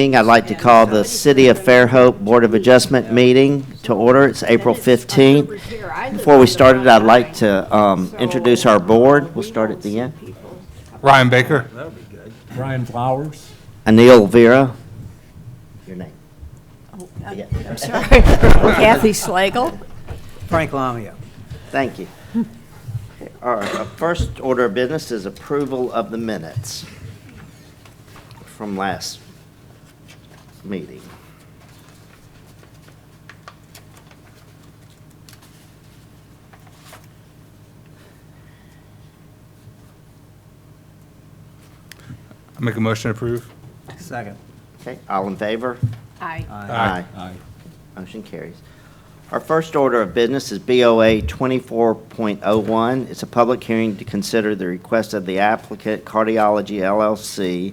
I'd like to call the City of Fairhope Board of Adjustment meeting to order. It's April 15th. Before we started, I'd like to introduce our board. We'll start at the end. Ryan Baker. Brian Flowers. Anil Vera. Your name. I'm sorry. Kathy Slagle. Frank Lamia. Thank you. Our first order of business is approval of the minutes from last meeting. I make a motion to approve. Second. Okay, all in favor? Aye. Aye. Aye. Motion carries. Our first order of business is BOA 24.01. It's a public hearing to consider the request of the applicant, Cardiology LLC,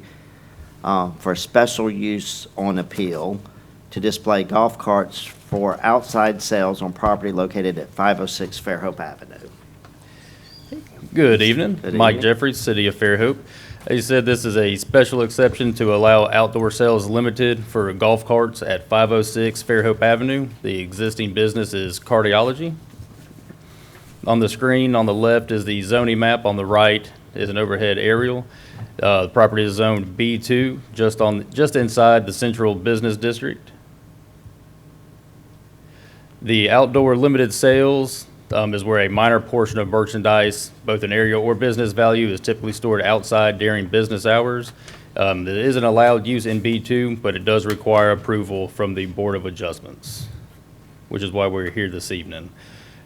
for special use on appeal to display golf carts for outside sales on property located at 506 Fairhope Avenue. Good evening. Good Mike evening. Jeffries, City of Fairhope. As you said, this is a special exception to allow outdoor sales limited for golf carts at 506 Fairhope Avenue. The existing business is Cardiology. On the screen on the left is the zoning map. On the right is an overhead aerial. The property is zoned B2, just inside the central business district. The outdoor limited sales is where a minor portion of merchandise, both in area or business value, is typically stored outside during business hours. It isn't allowed use in B2, but it does require approval from the Board of Adjustments, which is why we're here this evening.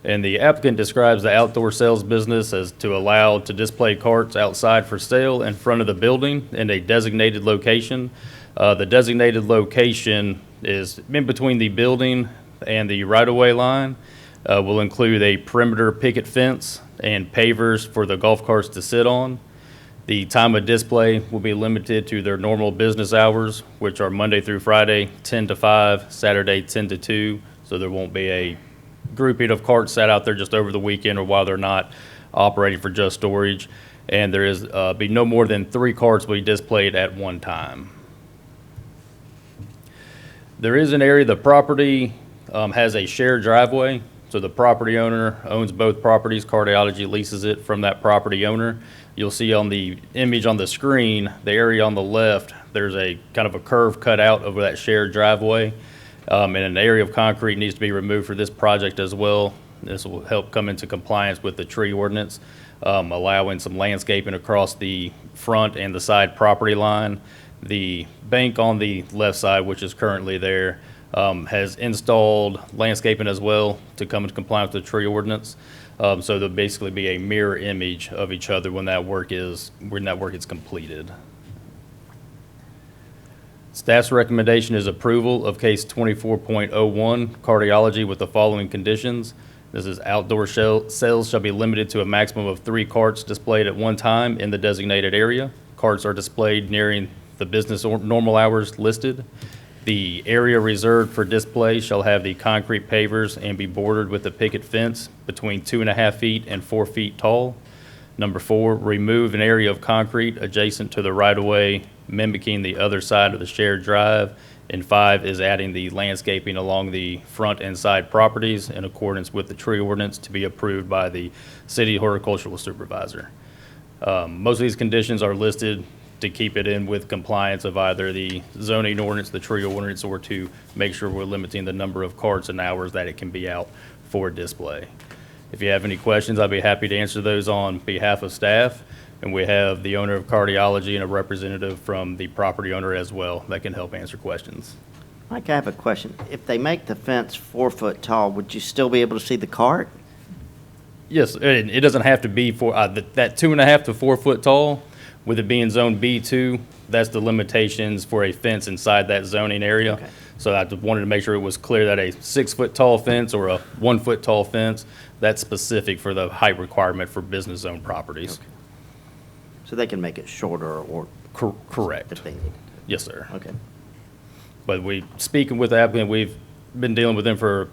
And the applicant describes the outdoor sales business as to allow to display carts outside for sale in front of the building in a designated location. The designated location is in between the building and the right-of-way line. Will include a perimeter picket fence and pavers for the golf carts to sit on. The time of display will be limited to their normal business hours, which are Monday through Friday, 10 to 5, Saturday, 10 to 2, so there won't be a grouping of carts sat out there just over the weekend or while they're not operating for just storage. And there is be no more than 3 carts will be displayed at one time. There is an area, the property has a shared driveway. So the property owner owns both properties. Cardiology leases it from that property owner. You'll see on the image on the screen, the area on the left, there's a kind of a curve cut out over that shared driveway. And an area of concrete needs to be removed for this project as well. This will help come into compliance with the tree ordinance, allowing some landscaping across the front and the side property line. The bank on the left side, which is currently there, has installed landscaping as well to come into compliance with the tree ordinance. So there'll basically be a mirror image of each other when that work is completed. Staff's recommendation is approval of case 24.01 Cardiology with the following conditions. This is outdoor sales shall be limited to a maximum of 3 carts displayed at one time in the designated area. Carts are displayed nearing the business or normal hours listed. The area reserved for display shall have the concrete pavers and be bordered with a picket fence between 2.5 feet and 4 feet tall. Number 4, remove an area of concrete adjacent to the right-of-way, mimicking the other side of the shared drive. And 5 is adding the landscaping along the front and side properties in accordance with the tree ordinance to be approved by the city horticultural supervisor. Most of these conditions are listed to keep it in with compliance of either the zoning ordinance, the tree ordinance, or to make sure we're limiting the number of carts and hours that it can be out for display. If you have any questions, I'd be happy to answer those on behalf of staff. And we have the owner of Cardiology and a representative from the property owner as well that can help answer questions. Mike, I have a question. If they make the fence 4 foot tall, would you still be able to see the cart? Yes, it doesn't have to be for that 2.5 to 4 foot tall. With it being zone B2, that's the limitations for a fence inside that zoning area. Okay. So I just wanted to make sure it was clear that a 6 foot tall fence or a 1 foot tall fence, that's specific for the height requirement for business zone properties. Okay. So they can make it shorter or Correct. if they need. Yes, sir. Okay. But speaking with the applicant, we've been dealing with them for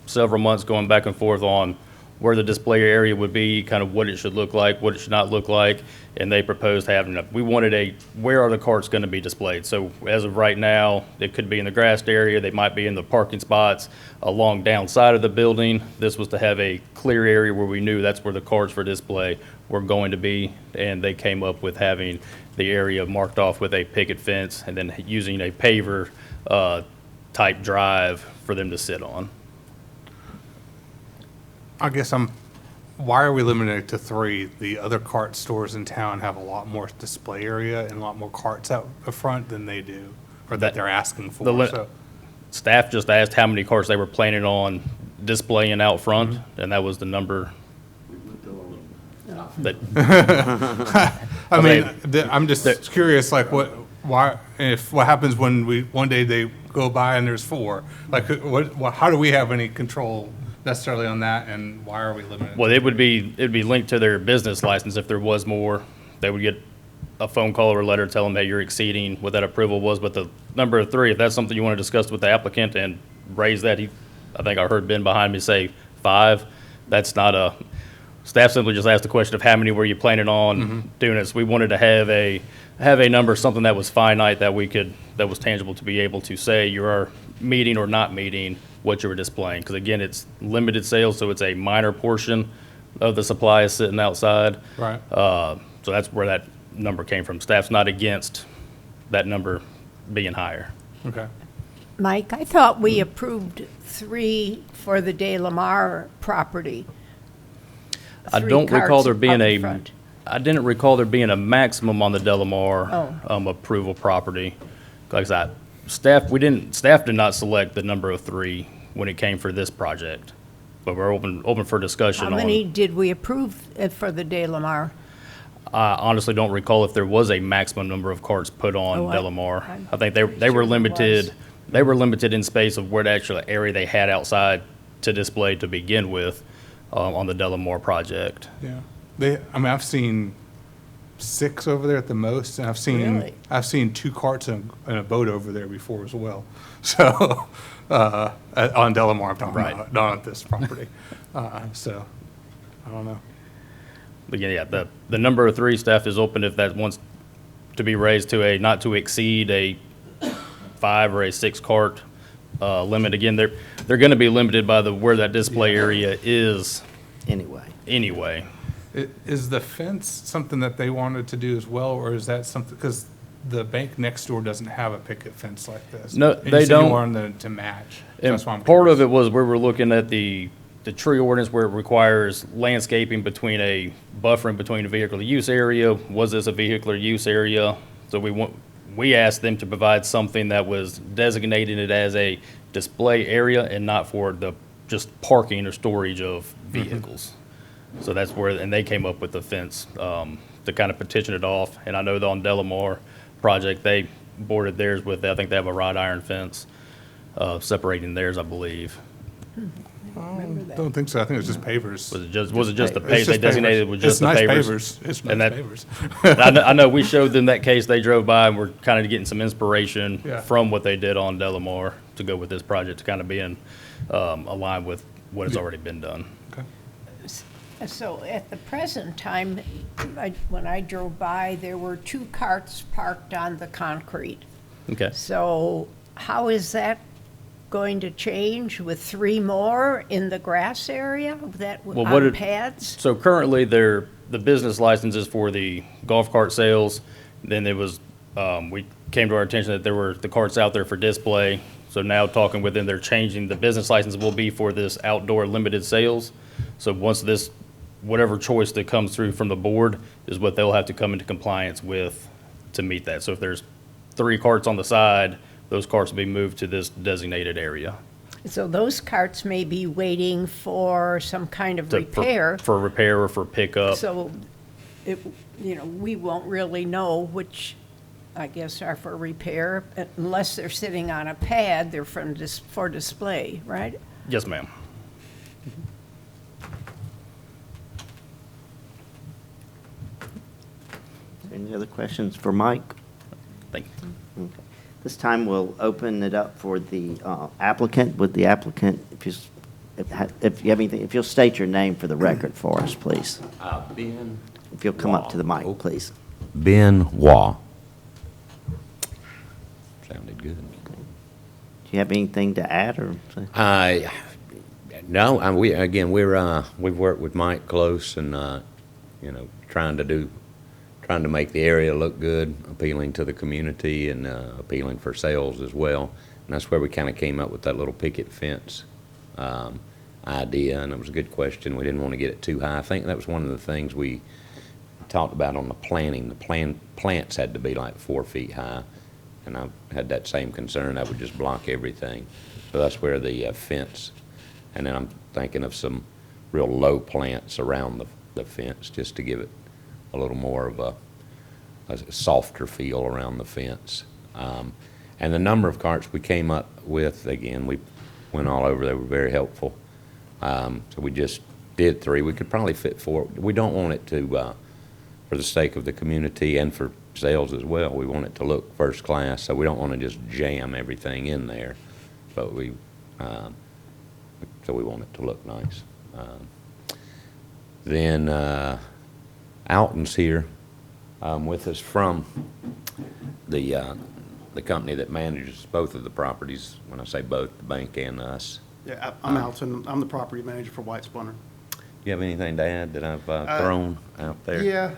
several months, going back and forth on where the display area would be, kind of what it should look like, what it should not look like, and they proposed having, we wanted where are the carts going to be displayed? So as of right now, it could be in the grassed area, they might be in the parking spots along downside of the building. This was to have a clear area where we knew that's where the carts for display were going to be, and they came up with having the area marked off with a picket fence and then using a paver type drive for them to sit on. I guess why are we limiting it to 3? The other cart stores in town have a lot more display area and a lot more carts out the front than they do, or that they're asking for, so. Staff just asked how many carts they were planning on displaying out front, and that was the number. That, I mean, I'm just curious, like, what happens when one day they go by and there's 4? Like, how do we have any control necessarily on that, and why are we limited? well, it'd be linked to their business license. If there was more, they would get a phone call or a letter telling them, hey, you're exceeding what that approval was. But the number of 3, if that's something you want to discuss with the applicant and raise that, I think I heard Ben behind me say 5. That's not staff simply just asked the question of how many were you planning on doing it. So we wanted to have a number, something that was finite, that was tangible, to be able to say you are meeting or not meeting what you were displaying. Because again, it's limited sales, so it's a minor portion of the supply is sitting outside. Right. So that's where that number came from. Staff's not against that number being higher. Okay. Mike, I thought we approved 3 for the De Lamar property. I 3 don't recall carts there being out front. I didn't recall there being a maximum on the Delamar Oh. approval property. Like I said, staff did not select the number of 3 when it came for this project, but we're open for discussion How on. many did we approve for the De Lamar? I honestly don't recall if there was a maximum number of carts put on Oh, Delamar. I'm I think they pretty were sure there limited. was. They were limited in space of where the actual area they had outside to display to begin with on the Delamar project. Yeah. I've seen 6 over there at the most, and Really? I've seen 2 carts and a boat over there before as well. So, on Delamar, I'm talking Right. about, not at this property. So, I don't know. But yeah, the number of 3, staff is open if that wants to be raised to a not to exceed a 5 or a 6 cart limit. Again, they're going to be limited by where that display area is anyway. Is the fence something that they wanted to do as well, or is that something, because the bank next door doesn't have a picket fence like this? No, And you they said you don't. wanted them to match. So And that's why I'm part of curious. it was we were looking at the tree ordinance where it requires landscaping between a buffering between a vehicular use area. Was this a vehicular use area? So we asked them to provide something that was designating it as a display area and not for the just parking or storage of vehicles. So that's where, and they came up with the fence to kind of petition it off. And I know that on Delamar project, they boarded theirs with, I think they have a wrought iron fence separating theirs, I believe. Don't think so. I think it was just pavers. Was it just the It's pave they just designated pavers. was just the It's nice pavers? pavers. It's And nice that- pavers. I know we showed them that case they drove by and we're kind of getting some inspiration Yeah. from what they did on Delamar to go with this project to kind of be in aligned with what has already been done. Okay. So at the present time, when I drove by, there were 2 carts parked on the concrete. Okay. So how is that going to change with 3 more in the grass area Well, on pads? So currently, the business license is for the golf cart sales. Then it was, we came to our attention that there were the carts out there for display. So now talking with them, they're changing, the business license will be for this outdoor limited sales. So once this, whatever choice that comes through from the board is what they'll have to come into compliance with to meet that. So if there's 3 carts on the side, those carts will be moved to this designated area. So those carts may be waiting for some kind of to- repair. For repair or for pickup. So, we won't really know which, I guess, are for repair, unless they're sitting on a pad, they're for display, right? Yes, ma'am. Any other questions for Mike? Thank you. Okay. This time we'll open it up for the applicant. Would the applicant, if he's if you have anything, if you'll state your name for the record for us, please. Ben. If you'll come up to the mic, please. Ben Waugh. Sounded good. Do you have anything to add, or? No, we've worked with Mike close and, trying to make the area look good, appealing to the community and, appealing for sales as well. And that's where we kind of came up with that little picket fence, idea, and it was a good question. We didn't want to get it too high. I think that was one of the things we talked about on the planning. The plants had to be like 4 feet high, and I had that same concern. That would just block everything. So that's where the fence, and then I'm thinking of some real low plants around the fence just to give it a little more of a softer feel around the fence. And the number of carts we came up with, again, we went all over. They were very helpful. So we just did 3. We could probably fit 4. We don't want it to, for the sake of the community and for sales as well, we want it to look first class, so we don't want to just jam everything in there. But so we want it to look nice. Then Alton's here with us from the company that manages both of the properties. When I say both, the bank and us. Yeah, I'm Alton. I'm the property manager for White Splinter. You have anything to add that I've thrown out there? Yeah,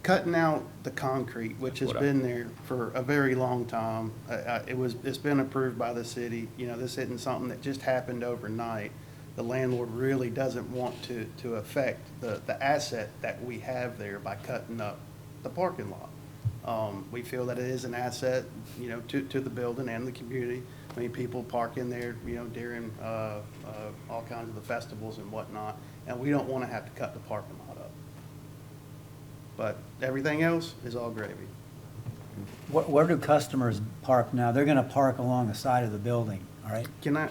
cutting out the concrete, which has What I- been there for a very long time. It's been approved by the city. This isn't something that just happened overnight. The landlord really doesn't want to affect the asset that we have there by cutting up the parking lot. We feel that it is an asset, to the building and the community. I mean, people park in there, during all kinds of the festivals and whatnot, and we don't want to have to cut the parking lot up. But everything else is all gravy. Where do customers park now? They're gonna park along the side of the building, all right? Can I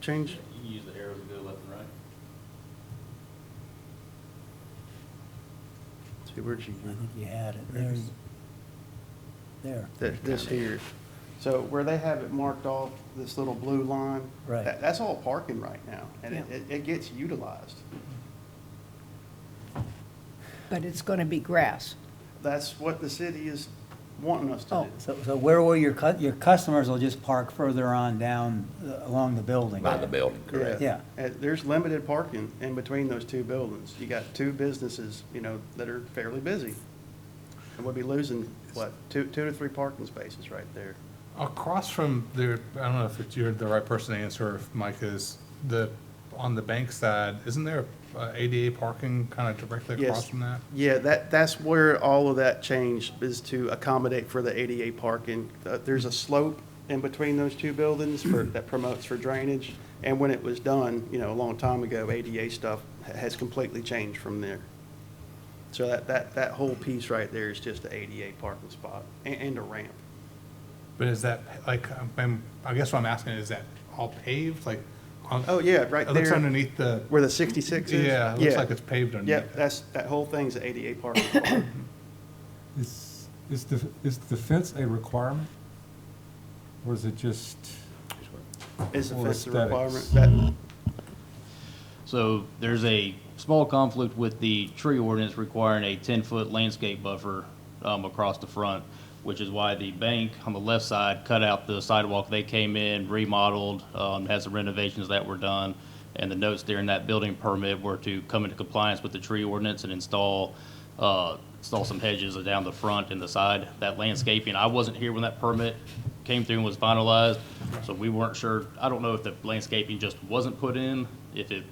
change? You can use the arrows to go left and right. See, where'd you? I think you had it. There. This here. So where they have it marked off, this little blue line. Right. That's all parking right now, and Yeah. it gets utilized. But it's going to be grass. That's what the city is wanting us to Oh. do. So where will your customers will just park further on down along the building? By the building, correct. Yeah. There's limited parking in between those two buildings. You got 2 businesses, that are fairly busy. And we'll be losing, what, 2 to 3 parking spaces right there. Across from there, I don't know if you're the right person to answer, or if Mike is, on the bank side, isn't there ADA parking kind of directly across Yes. from that? Yeah, that's where all of that change is to accommodate for the ADA parking. There's a slope in between those 2 buildings that promotes for drainage. And when it was done, a long time ago, ADA stuff has completely changed from there. So that whole piece right there is just the ADA parking spot and a ramp. But is that, like, I guess what I'm asking, is that all paved, like? Oh, yeah, right It looks there. underneath the, Where the 66 is? yeah, it looks like it's paved underneath. Yeah, that whole thing's the ADA parking spot. Is the fence a requirement? Or is it just, Is the Or fence a aesthetics. requirement? So there's a small conflict with the tree ordinance requiring a 10-foot landscape buffer across the front, which is why the bank on the left side cut out the sidewalk. They came in, remodeled, had some renovations that were done, and the notes there in that building permit were to come into compliance with the tree ordinance and install some hedges down the front and the side. That landscaping, I wasn't here when that permit came through and was finalized, so we weren't sure. I don't know if the landscaping just wasn't put in, if it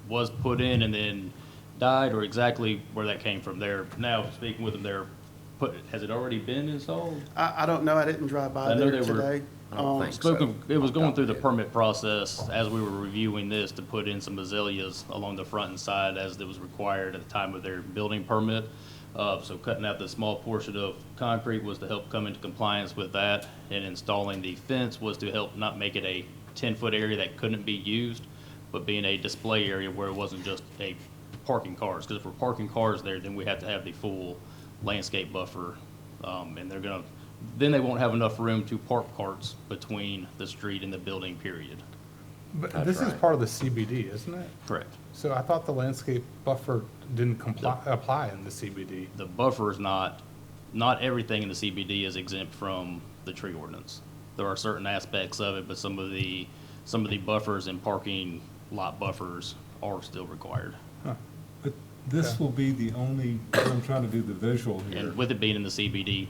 was put in and then died, or exactly where that came from. There, now speaking with them, has it already been installed? I don't know, I didn't drive by I know there they were- today. I don't think so. It was going through the permit process as we were reviewing this to put in some azaleas along the front and side as it was required at the time of their building permit. So cutting out the small portion of concrete was to help come into compliance with that, and installing the fence was to help not make it a 10-foot area that couldn't be used, but being a display area where it wasn't just a parking cars. Because if we're parking cars there, then we have to have the full landscape buffer, and then they won't have enough room to park carts between the street and the building, period. But That's this is right. part of the CBD, isn't it? Correct. So I thought the landscape buffer didn't apply in the CBD. The buffer is not everything in the CBD is exempt from the tree ordinance. There are certain aspects of it, but some of the buffers and parking lot buffers are still required. But this will be the only, I'm trying to do the visual here. And with it being in the CBD,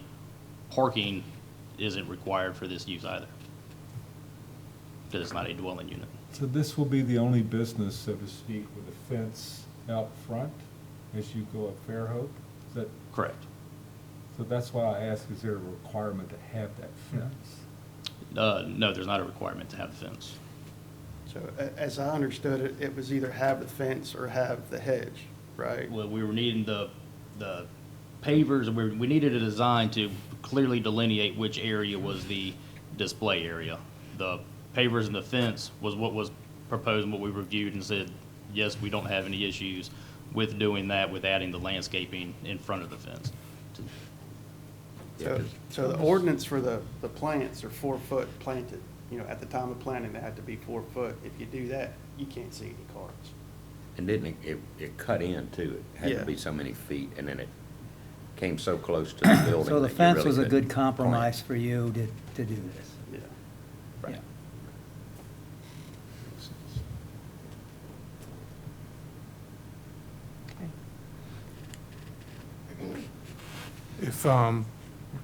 parking isn't required for this use either. Because it's not a dwelling unit. So this will be the only business, so to speak, with a fence out front as you go up Fairhope? Is that, Correct. so that's why I ask, is there a requirement to have that fence? No, there's not a requirement to have the fence. So as I understood it, it was either have the fence or have the hedge, right? Well, we were needing the pavers, we needed a design to clearly delineate which area was the display area. The pavers and the fence was what was proposed and what we reviewed and said, yes, we don't have any issues with doing that, with adding the landscaping in front of the fence. So the ordinance for the plants are 4 foot planted. You know, at the time of planting, they had to be 4 foot. If you do that, you can't see any cars. And didn't it cut in too? It had Yeah. to be so many feet, and then it came so close to the building. So the that you fence really was a couldn't good compromise for you to do this. Yeah. Right. Yeah. If,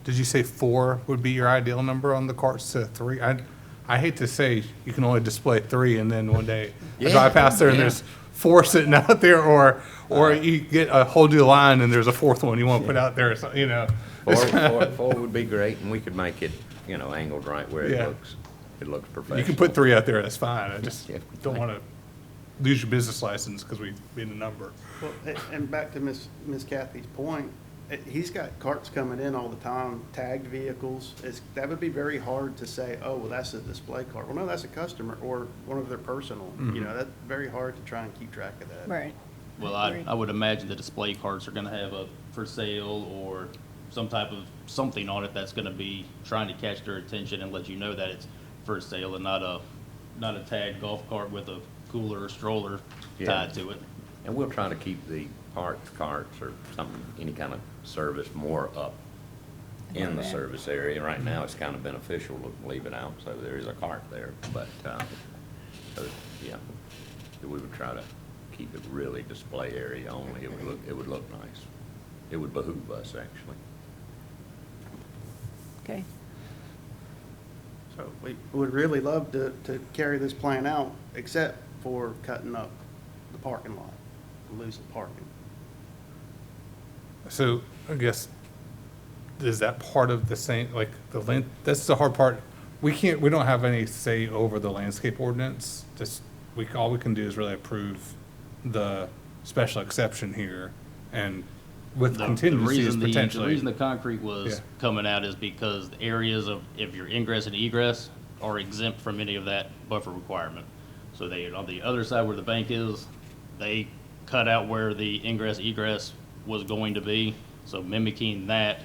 did you say 4 would be your ideal number on the carts to 3? I hate to say you can only display 3 and then one day I drive past there and there's 4 sitting out there, or you get a whole new line and there's a 4th one you want to put out there, or something, you know. Four would be great, and we could make it, angled right where Yeah. it looks professional. You can put 3 out there, that's fine. I just Yeah. don't want to lose your business license because we made a number. Well, and back to Miss Kathy's point, he's got carts coming in all the time, tagged vehicles. That would be very hard to say, oh, well, that's a display cart. Well, no, that's a customer or one of their personal. You know, that's very hard to try and keep track of that. Right. Well, I would imagine the display carts are gonna have a for sale or some type of something on it that's gonna be trying to catch their attention and let you know that it's for sale and not a tagged golf cart with a cooler or stroller Yeah. tied to it. And we'll try to keep the carts or something, any kind of service more up in the service area. Right now, it's kind of beneficial to leave it out, so there is a cart there, but, yeah, we would try to keep it really display area only. It would look nice. It would behoove us, actually. Okay. So we would really love to carry this plan out, except for cutting up the parking lot, losing parking. So I guess, is that part of the same, like, the land, that's the hard part. We don't have any say over the landscape ordinance. Just, all we can do is really approve the special exception here and with contingencies The potentially. reason the concrete was Yeah. coming out is because the areas of, if your ingress and egress are exempt from any of that buffer requirement. So they, on the other side where the bank is, they cut out where the ingress egress was going to be. So mimicking that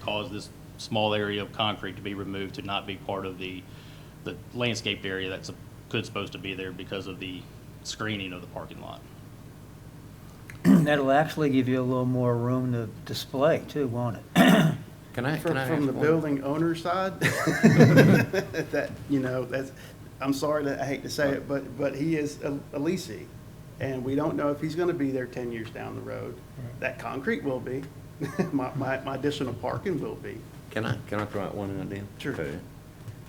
caused this small area of concrete to be removed to not be part of the landscaped area that's supposed to be there because of the screening of the parking lot. That'll actually give you a little more room to display too, won't it? Can I From ask the one? building owner side, I'm sorry I hate to say it, but he is a leasing. And we don't know if he's gonna be there 10 years down the road. That concrete will be, my additional parking will be. Can I throw out one idea? Sure. too?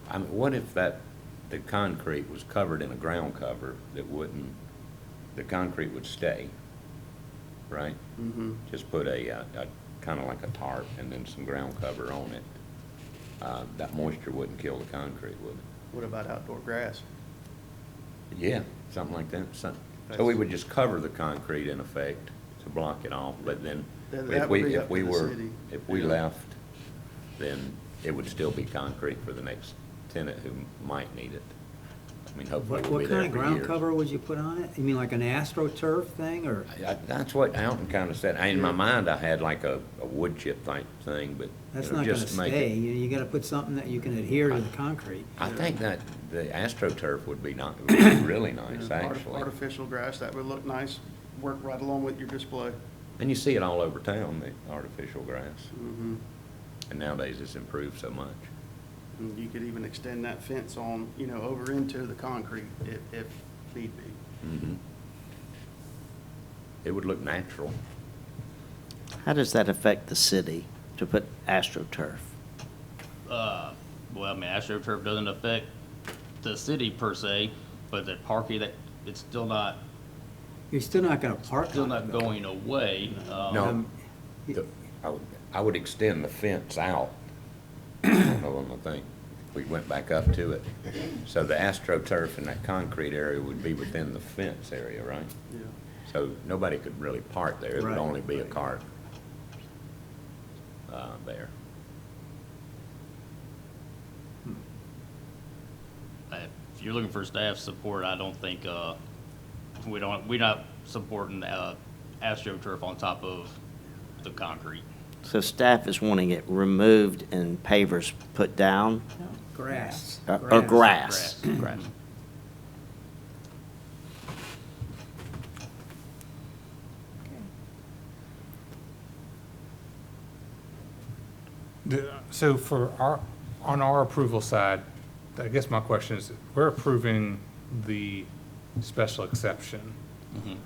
I mean, what if the concrete was covered in a ground cover that the concrete would stay, right? Mm-hmm. Just put a kind of like a tarp and then some ground cover on it. That moisture wouldn't kill the concrete, would it? What about outdoor grass? Yeah, something like that. So we would just cover the concrete in effect to block it off, but then Then if that would be we, up if we to the were, city. if we Yeah. left, then it would still be concrete for the next tenant who might need it. I mean, hopefully we'll What be there kind of for ground years. cover would you put on it? You mean like an AstroTurf thing, or? That's what Alton kind of said. In my mind, I had like a wood chip type thing, but. That's you know, not gonna just to make it- stay. You gotta put something that you can adhere to the concrete. I think that the AstroTurf would be not, would be really nice, actually. Artificial grass, that would look nice, work right along with your display. And you see it all over town, the artificial grass. Mhm. And nowadays it's improved so much. And you could even extend that fence on, over into the concrete if need be. Mhm. It would look natural. How does that affect the city to put AstroTurf? Well, I mean, AstroTurf doesn't affect the city per se, but the parking, that, it's still not, You're still not gonna park still on it, not though. going away. No, I would extend the fence out of them, I think. We went back up to it. So the AstroTurf and that concrete area would be within the fence area, right? Yeah. So nobody could really park there. It would Right, only be a right. cart there. If you're looking for staff support, I don't think, we're not supporting, AstroTurf on top of the concrete. So staff is wanting it removed and pavers put down, Grass. or grass? Grass. So on our approval side, I guess my question is, we're approving the special exception. Mhm.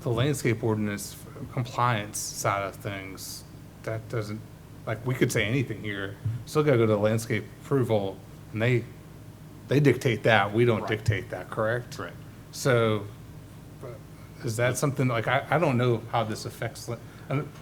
The landscape ordinance compliance side of things, that doesn't, like, we could say anything here, still gotta go to landscape approval, and they dictate that, we don't Right. dictate that, correct? Correct. So, is that something, like, I don't know how this affects,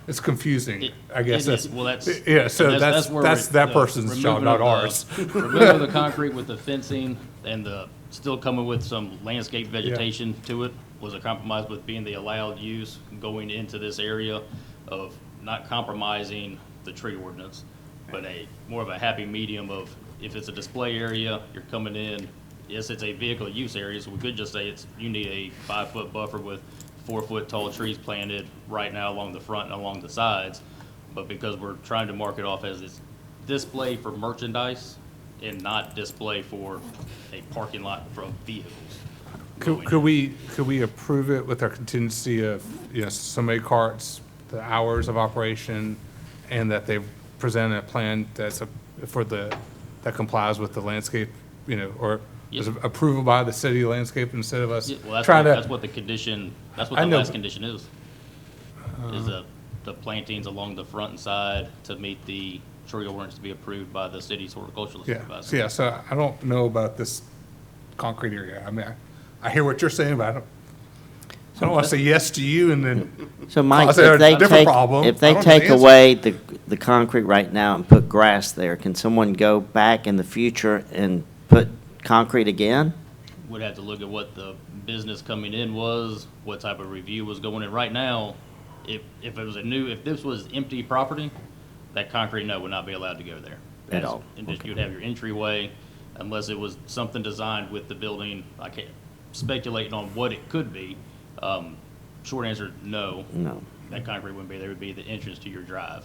it's confusing, I guess It is. that's. Well, that's. Yeah, so and that's where that the person's job, removing not of the- ours. Removing the concrete with the fencing and still coming with some landscape vegetation to it was a compromise with being the allowed use going into this area of not compromising the tree ordinance, but more of a happy medium of, if it's a display area, you're coming in, yes, it's a vehicle use area, so we could just say you need a 5-foot buffer with 4-foot tall trees planted right now along the front and along the sides. But because we're trying to mark it off as this display for merchandise and not display for a parking lot from vehicles. going Could in. we approve it with our contingency of, so many carts, the hours of operation, and that they present a plan that complies with the landscape, or is it approval by the city landscape instead of us Yeah, well, trying that's to? what the condition, that's what I the know, last but- condition is the plantings along the front and side to meet the tree ordinance to be approved by the city's horticultural Yeah, supervisor. yeah, so I don't know about this concrete area. I mean, I hear what you're saying, but I don't want to say yes to you and then, So Mike, Cause they're if a they different take, problem. if I they don't know the take answer. away the concrete right now and put grass there, can someone go back in the future and put concrete again? Would have to look at what the business coming in was, what type of review was going in. Right now, if this was empty property, that concrete, no, would not be allowed to go there. At all, And just, okay. you'd have your entryway, unless it was something designed with the building. I can't speculate on what it could be. Short answer, no. No. That concrete wouldn't be there. It would be the entrance to your drive.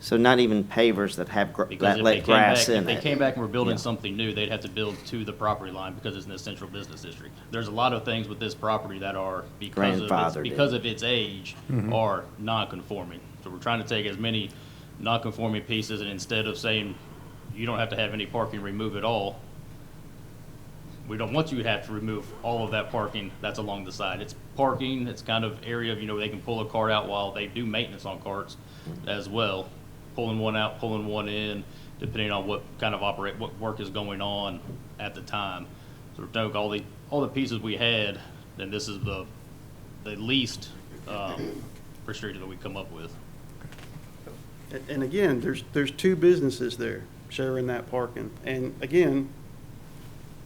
So not even pavers that have, Because that if let they came grass back, in if they it? came back and were building Yeah. something new, they'd have to build to the property line because it's in the central business district. There's a lot of things with this property that are, Grandfathered in. because of its age, are non-conforming. So we're trying to take as many non-conforming pieces, and instead of saying, you don't have to have any parking, remove it all, we don't want you to have to remove all of that parking that's along the side. It's parking, it's kind of area of, they can pull a cart out while they do maintenance on carts as well. Pulling one out, pulling one in, depending on what kind of what work is going on at the time. So we took all the pieces we had, then this is the least restricted that we come up with. And again, there's two businesses there sharing that parking. And again,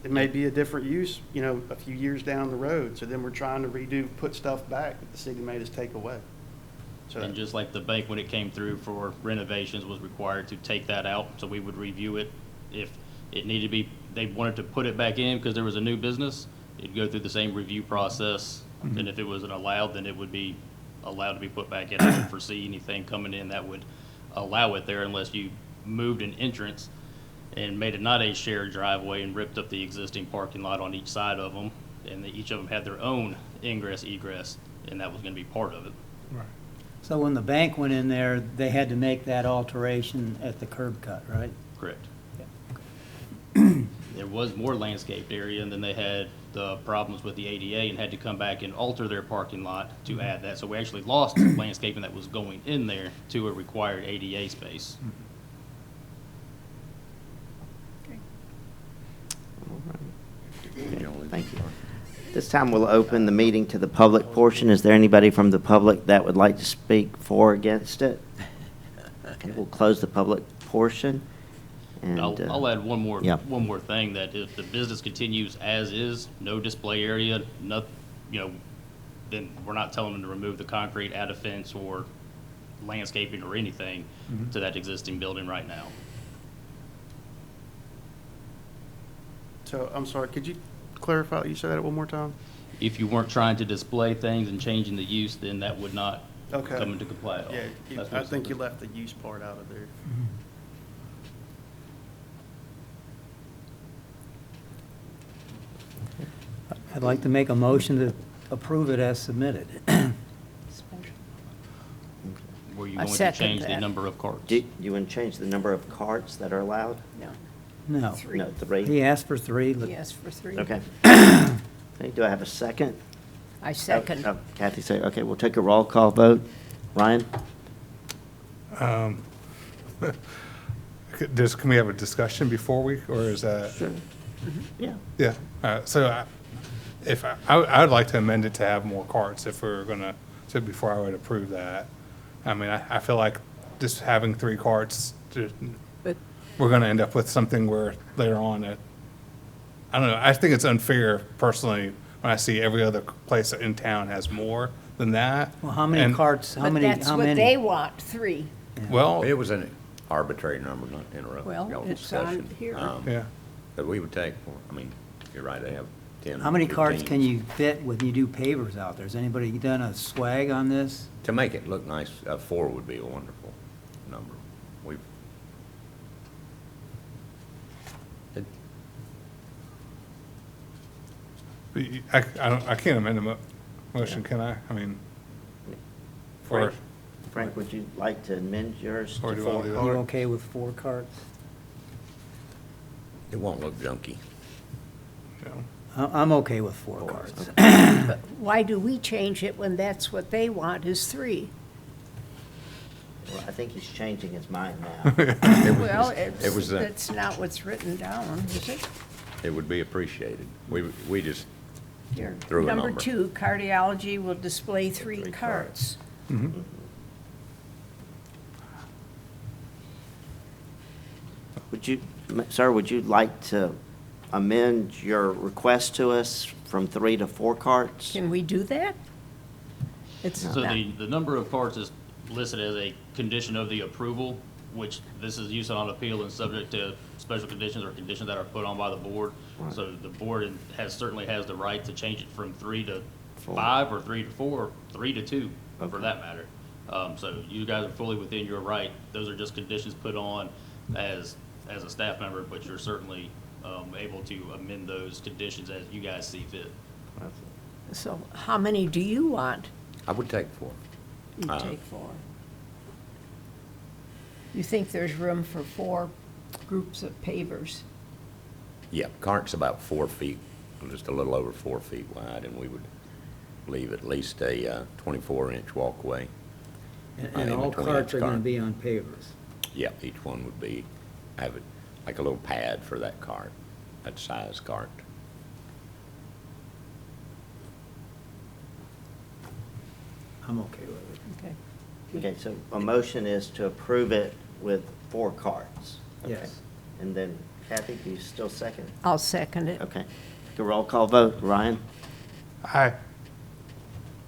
it may be a different use, a few years down the road. So then we're trying to put stuff back that the city made us take away. So And just like the bank, when it came through for renovations, was required to take that out, so we would review it. If it needed to be, they wanted to put it back in because there was a new business, it'd go through the same review process. And if it wasn't allowed, then it would be allowed to be put back in. I don't foresee anything coming in that would allow it there unless you moved an entrance and made it not a shared driveway and ripped up the existing parking lot on each side of them. And each of them had their own ingress egress, and that was gonna be part of it. Right. So when the bank went in there, they had to make that alteration at the curb cut, right? Correct. There was more landscaped area, and then they had the problems with the ADA and had to come back and alter their parking lot to add that. So we actually lost landscaping that was going in there to a required ADA space. Thank you. This time we'll open the meeting to the public portion. Is there anybody from the public that would like to speak for or against it? Okay, we'll close the public portion. And I'll add one yeah. more thing, that if the business continues as is, no display area, then we're not telling them to remove the concrete, add a fence or landscaping or anything to that existing building right now. So, I'm sorry, could you clarify, you said that one more time? If you weren't trying to display things and changing the use, then that would not Okay. come into comply at all. Yeah, That's what I it's think you about. left the use part out of there. I'd like to make a motion to approve it as submitted. Were you I going to second change the that. number of carts? Do you want to change the number of carts that are allowed? No, No. Three. No, 3? He asked for 3. he asked for 3. Okay. Okay, do I have a second? I second. Oh, Kathy said, okay, we'll take a roll call vote. Ryan? Can we have a discussion before we, or is that? Sure. Yeah. Yeah, I would like to amend it to have more carts if we're gonna, so before I would approve that. I mean, I feel like just having 3 carts, But we're gonna end up with something where later on that, I don't know, I think it's unfair personally when I see every other place in town has more than that. Well, how many And- carts, how but many, that's how what they many? want, 3. Well, It was an arbitrary number, not to interrupt Well, y'all's it's on discussion. here. yeah, That we would take, I mean, you're right, they have 10. How many carts 15. can you fit when you do pavers out there? Has anybody done a swag on this? To make it look nice, 4 would be a wonderful number. We've, it- I can't amend the motion, can I? I mean, or, Frank, would you like to amend yours Or to do I 4? do You that? okay with 4 carts? it won't look junky. you know, I'm okay with 4 carts. But why do we change it when that's what they want is 3? Well, I think he's changing his mind now. Well, it was, it's not what's written down, is it? It would be appreciated. We just, Here. Through a Number number. 2, cardiology will display 3 carts. Would you, sir, would you like to amend your request to us from 3 to 4 carts? Can we do that? It's So not, the number of carts is listed as a condition of the approval, which this is used on appeal and subject to special conditions or conditions that are put on by the board. So the board certainly has the right to change it from 3 to 5 or 3 to 4, or 3 to 2, for that matter. So you guys are fully within your right. Those are just conditions put on as a staff member, but you're certainly able to amend those conditions as you guys see fit. so how many do you want? I would take 4. You take 4. You think there's room for 4 groups of pavers? Yeah, cart's about 4 feet, just a little over 4 feet wide, and we would leave at least a 24-inch walkway. And in all between carts each are gonna cart. be on pavers. Yeah, each one would be, have it like a little pad for that cart, that size cart. I'm okay with it. Okay. Okay, so a motion is to approve it with 4 carts. Okay. Yes. And then Kathy, do you still second? I'll second it. Okay. Take a roll call vote. Ryan? Aye.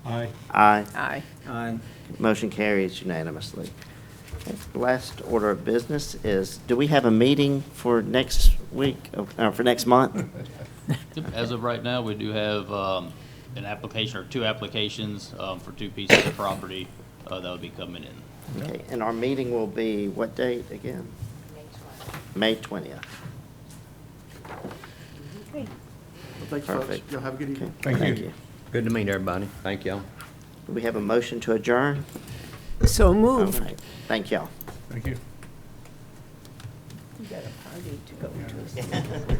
Aye. Aye. Aye. Aye. Motion carries unanimously. The last order of business is, do we have a meeting for next week, for next month? As of right now, we do have an application or two applications for two pieces of property that will be coming in. Okay, and our meeting will be what date again? May 20th. Well, thanks, folks. Perfect. Y'all have a good Okay, evening. Thank you. Good to meet everybody. Thank y'all. Do we have a motion to adjourn? So All moved. right, thank y'all. Thank you. You got a party to go to.